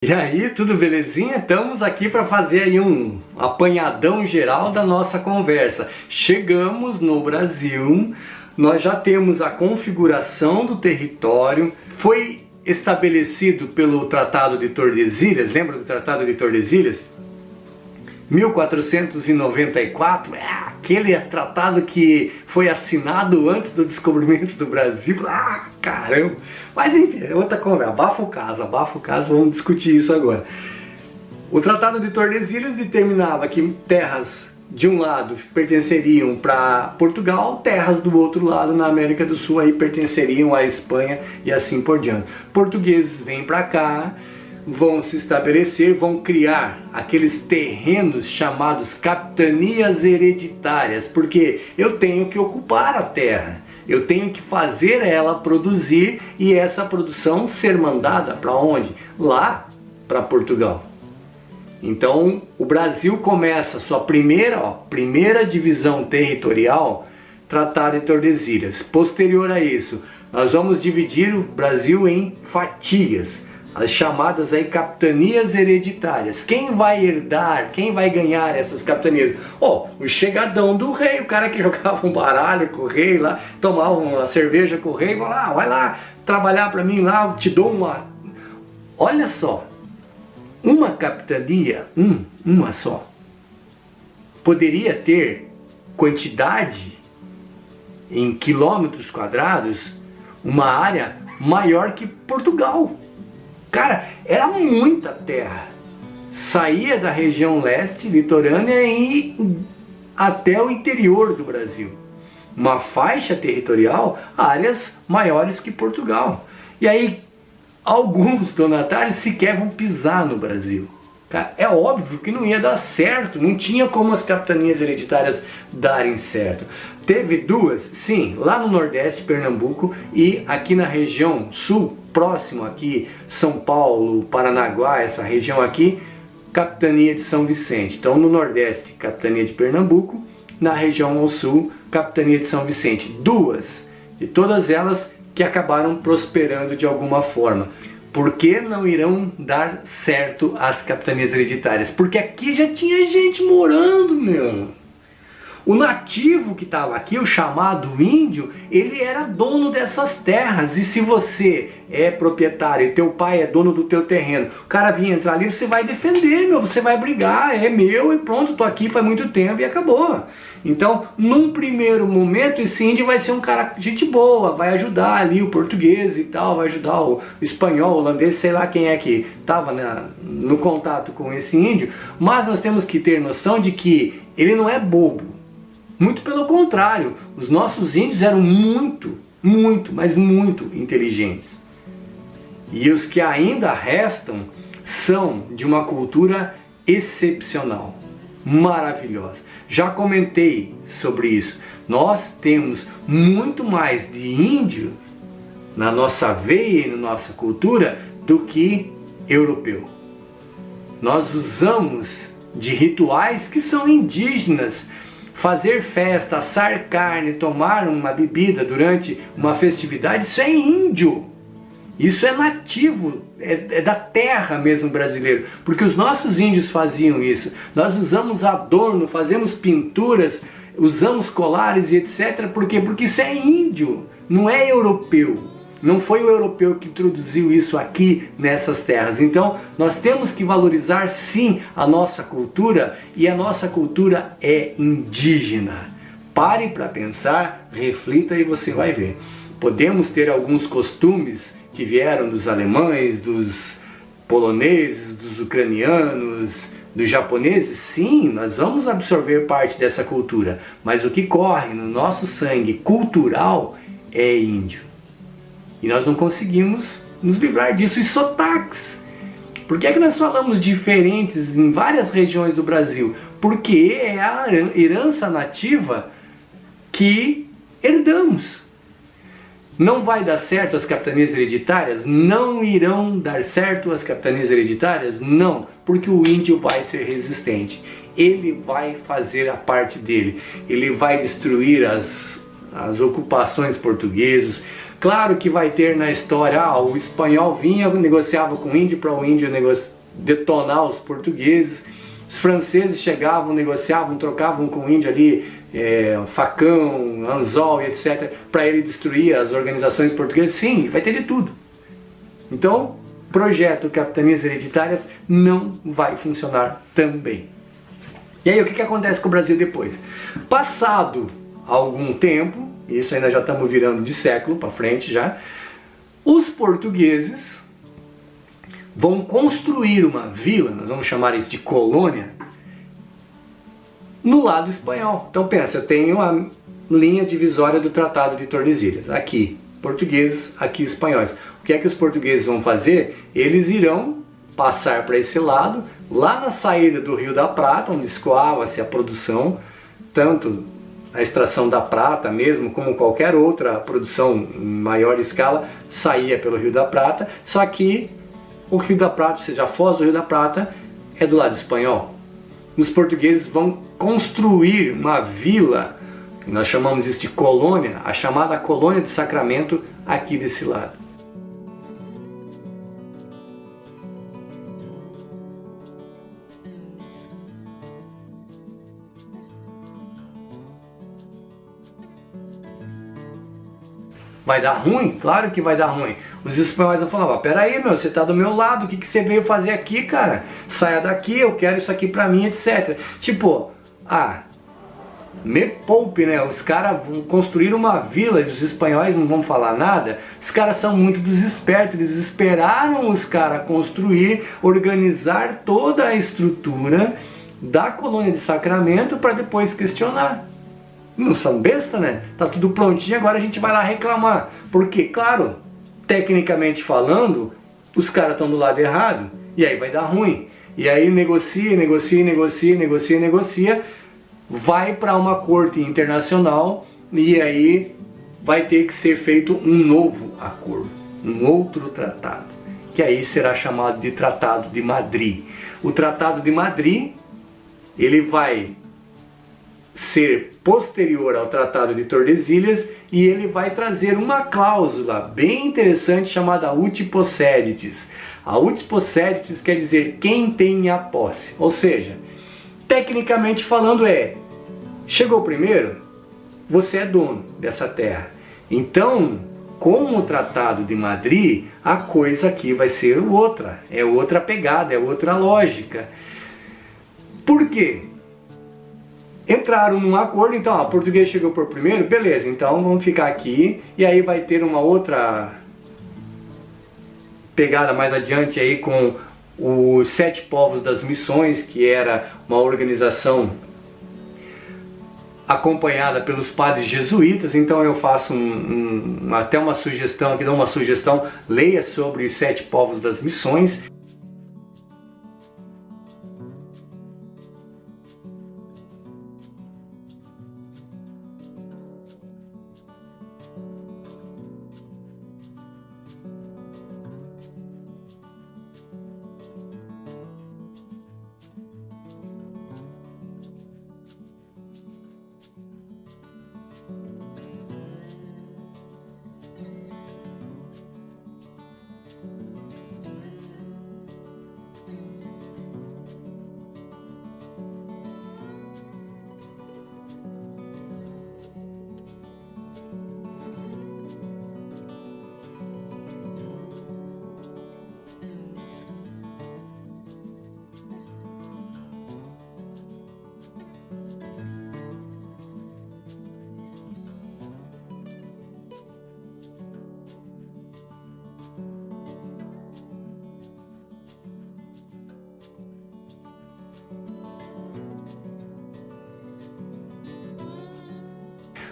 E aí, tudo belezinha? Estamos aqui para fazer aí um apanhadão geral da nossa conversa. Chegamos no Brasil, nós já temos a configuração do território, foi estabelecido pelo Tratado de Tordesilhas, lembra do Tratado de Tordesilhas? 1494, aquele tratado que foi assinado antes do descobrimento do Brasil. Caramba! Mas enfim, é outra conversa, abafa o caso, vamos discutir isso agora. O Tratado de Tordesilhas determinava que terras de um lado pertenceriam para Portugal, terras do outro lado, na América do Sul, aí pertenceriam à Espanha e assim por diante. Portugueses vêm para cá, vão se estabelecer, vão criar aqueles terrenos chamados capitanias hereditárias, porque eu tenho que ocupar a terra, eu tenho que fazer ela produzir e essa produção ser mandada para onde? Lá para Portugal. Então o Brasil começa a sua primeira divisão territorial, Tratado de Tordesilhas. Posterior a isso, nós vamos dividir o Brasil em fatias, as chamadas aí capitanias hereditárias. Quem vai herdar, quem vai ganhar essas capitanias? O chegadão do rei, o cara que jogava um baralho com o rei lá, tomava uma cerveja com o rei, vai lá trabalhar para mim lá, eu te dou uma... Olha só, uma capitania, uma só, poderia ter quantidade em quilômetros quadrados, uma área maior que Portugal. Cara, era muita terra. Saía da região leste, litorânea, e até o interior do Brasil. Uma faixa territorial, áreas maiores que Portugal. E aí, alguns donatários sequer vão pisar no Brasil. Cara, é óbvio que não ia dar certo, não tinha como as capitanias hereditárias darem certo. Teve duas, sim, lá no Nordeste, Pernambuco, e aqui na região sul, próximo aqui, São Paulo, Paranaguá, essa região aqui, capitania de São Vicente. Então no Nordeste, capitania de Pernambuco, na região ao sul, capitania de São Vicente. Duas, e todas elas que acabaram prosperando de alguma forma. Por que não irão dar certo as capitanias hereditárias? Porque aqui já tinha gente morando, meu. O nativo que estava aqui, o chamado índio, ele era dono dessas terras. E se você é proprietário, teu pai é dono do teu terreno, o cara vinha entrar ali, você vai defender, meu, você vai brigar, é meu e pronto, tô aqui faz muito tempo e acabou. Então, num primeiro momento, esse índio vai ser um cara gente boa, vai ajudar ali o português e tal, vai ajudar o espanhol, o holandês, sei lá quem é que estava no contato com esse índio, mas nós temos que ter noção de que ele não é bobo. Muito pelo contrário, os nossos índios eram muito, mas muito inteligentes. E os que ainda restam são de uma cultura excepcional, maravilhosa. Já comentei sobre isso. Nós temos muito mais de índio na nossa veia e na nossa cultura do que europeu. Nós usamos de rituais que são indígenas. Fazer festa, assar carne, tomar uma bebida durante uma festividade, isso é índio. Isso é nativo, é da terra mesmo brasileiro. Porque os nossos índios faziam isso. Nós usamos adorno, fazemos pinturas, usamos colares e etc. Por quê? Porque isso é índio, não é europeu. Não foi o europeu que introduziu isso aqui nessas terras. Então nós temos que valorizar sim a nossa cultura, e a nossa cultura é indígena. Pare para pensar, reflita e você vai ver. Podemos ter alguns costumes que vieram dos alemães, dos poloneses, dos ucranianos, dos japoneses. Sim, nós vamos absorver parte dessa cultura, mas o que corre no nosso sangue cultural é índio. E nós não conseguimos nos livrar disso. E sotaques. Por que é que nós falamos diferentes em várias regiões do Brasil? Porque é a herança nativa que herdamos. Não vai dar certo as capitanias hereditárias? Não irão dar certo as capitanias hereditárias? Não, porque o índio vai ser resistente. Ele vai fazer a parte dele. Ele vai destruir as ocupações portuguesas, Claro que vai ter na história, o espanhol vinha, negociava com o índio para o índio detonar os portugueses. Os franceses chegavam, negociavam, trocavam com o índio ali facão, anzol e etc. para ele destruir as organizações portuguesas. Sim, vai ter de tudo. Então, projeto Capitanias Hereditárias não vai funcionar também. E aí o que acontece com o Brasil depois? Passado algum tempo, isso ainda já estamos virando de século para frente já, os portugueses vão construir uma vila, nós vamos chamar isso de colônia, no lado espanhol. Então pensa, eu tenho a linha divisória do Tratado de Tordesilhas, aqui portugueses, aqui espanhóis. O que é que os portugueses vão fazer? Eles irão passar para esse lado, lá na saída do Rio da Prata, onde escoava-se a produção, tanto a extração da prata mesmo, como qualquer outra produção em maior escala, saía pelo Rio da Prata, só que o Rio da Prata, ou seja, a foz do Rio da Prata, é do lado espanhol. Os portugueses vão construir uma vila, nós chamamos isso de colônia, a chamada Colônia de Sacramento, aqui desse lado. Vai dar ruim? Claro que vai dar ruim. Os espanhóis vão falar, peraí meu, você está do meu lado, o que você veio fazer aqui, cara? Saia daqui, eu quero isso aqui pra mim, etc. Tipo, me poupe, né? Os caras vão construir uma vila e os espanhóis não vão falar nada. Os caras são muito dos espertos, eles esperaram os caras construir, organizar toda a estrutura da Colônia de Sacramento para depois questionar. Não são besta, né? Tá tudo prontinho, agora a gente vai lá reclamar. Porque, claro, tecnicamente falando, os caras estão do lado errado. E aí vai dar ruim. E aí negocia, vai para uma corte internacional e aí vai ter que ser feito um novo acordo, um outro tratado, que aí será chamado de Tratado de Madrid. O Tratado de Madrid, ele vai ser posterior ao Tratado de Tordesilhas e ele vai trazer uma cláusula bem interessante chamada Uti Possidetis. A Uti Possidetis quer dizer quem tem a posse, ou seja, tecnicamente falando chegou primeiro, você é dono dessa terra. Então, com o Tratado de Madrid, a coisa aqui vai ser outra, é outra pegada, é outra lógica. Por quê? Entraram num acordo, então, o português chegou por primeiro, beleza, então vamos ficar aqui, e aí vai ter uma outra pegada mais adiante aí com os Sete Povos das Missões, que era uma organização acompanhada pelos padres jesuítas. Então eu faço até uma sugestão, aqui dou uma sugestão, leia sobre os Sete Povos das Missões.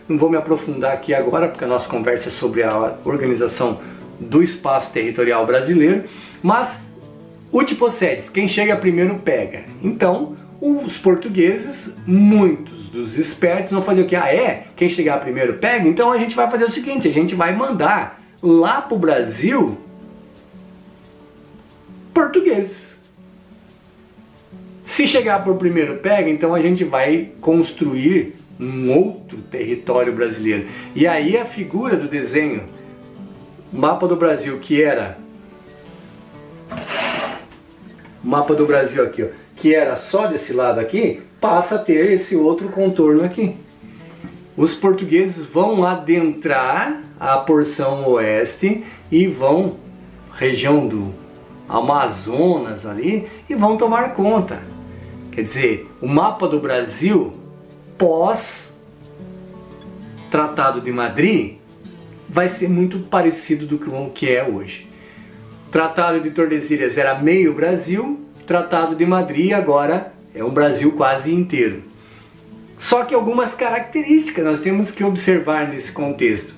Não vou me aprofundar aqui agora, porque a nossa conversa é sobre a organização do espaço territorial brasileiro, mas Uti Possidetis, quem chega primeiro pega. Então, os portugueses, muitos dos espertos, vão fazer o quê? Quem chegar primeiro pega? Então a gente vai fazer o seguinte, a gente vai mandar lá para o Brasil portugueses. Se chegar por primeiro pega, então a gente vai construir um outro território brasileiro. E aí a figura do desenho mapa do Brasil que era... O mapa do Brasil aqui, ó, que era só desse lado aqui, passa a ter esse outro contorno aqui. Os portugueses vão adentrar a porção oeste e vão, região do Amazonas ali, e vão tomar conta. Quer dizer, o mapa do Brasil pós Tratado de Madrid vai ser muito parecido do que é hoje. Tratado de Tordesilhas era meio Brasil, Tratado de Madrid agora é um Brasil quase inteiro. Só que algumas características nós temos que observar nesse contexto.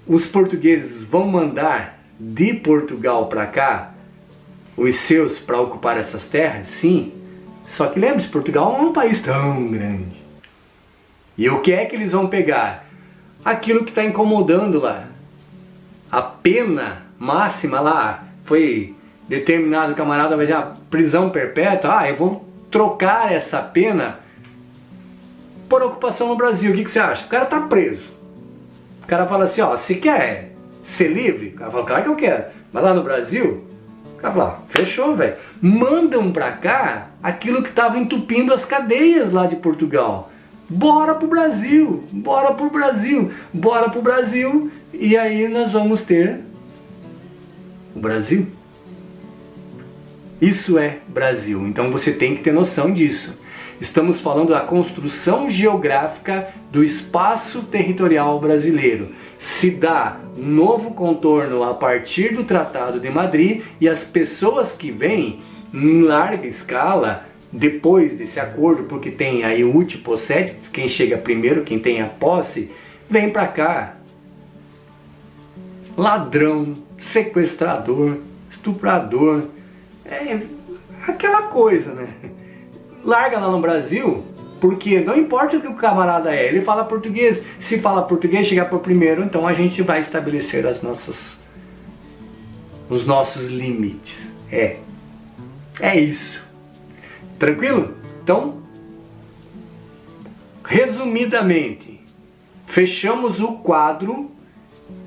Os portugueses vão mandar de Portugal para cá os seus para ocupar essas terras? Sim. Só que lembre-se, Portugal não é um país tão grande. E o que é que eles vão pegar? Aquilo que está incomodando lá. A pena máxima lá foi determinado, o camarada vai dizer, prisão perpétua. Eu vou trocar essa pena por ocupação no Brasil. O que você acha? O cara está preso. O cara fala assim, você quer ser livre? O cara fala, claro que eu quero. Mas lá no Brasil, o cara fala, fechou, velho. Mandam pra cá aquilo que estava entupindo as cadeias lá de Portugal. Bora pro Brasil, bora pro Brasil, bora pro Brasil. E aí nós vamos ter o Brasil. Isso é Brasil, então você tem que ter noção disso. Estamos falando da construção geográfica do espaço territorial brasileiro. Se dá um novo contorno a partir do Tratado de Madrid e as pessoas que vêm em larga escala depois desse acordo, porque tem aí o uti possedis, quem chega primeiro, quem tem a posse, vem para cá. Ladrão, sequestrador, estuprador, aquela coisa, né? Larga lá no Brasil, porque não importa o que o camarada é, ele fala português. Se fala português, chegar por primeiro, então a gente vai estabelecer os nossos limites. É isso. Tranquilo? Então, resumidamente, fechamos o quadro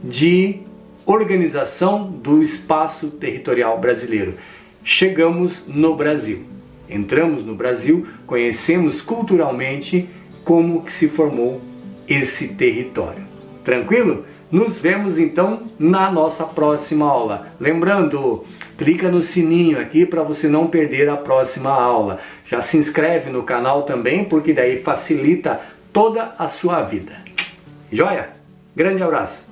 de organização do espaço territorial brasileiro. Chegamos no Brasil. Entramos no Brasil, conhecemos culturalmente como que se formou esse território. Tranquilo? Nos vemos então na nossa próxima aula. Lembrando, clica no sininho aqui para você não perder a próxima aula. Já se inscreve no canal também, porque daí facilita toda a sua vida. Joia? Grande abraço!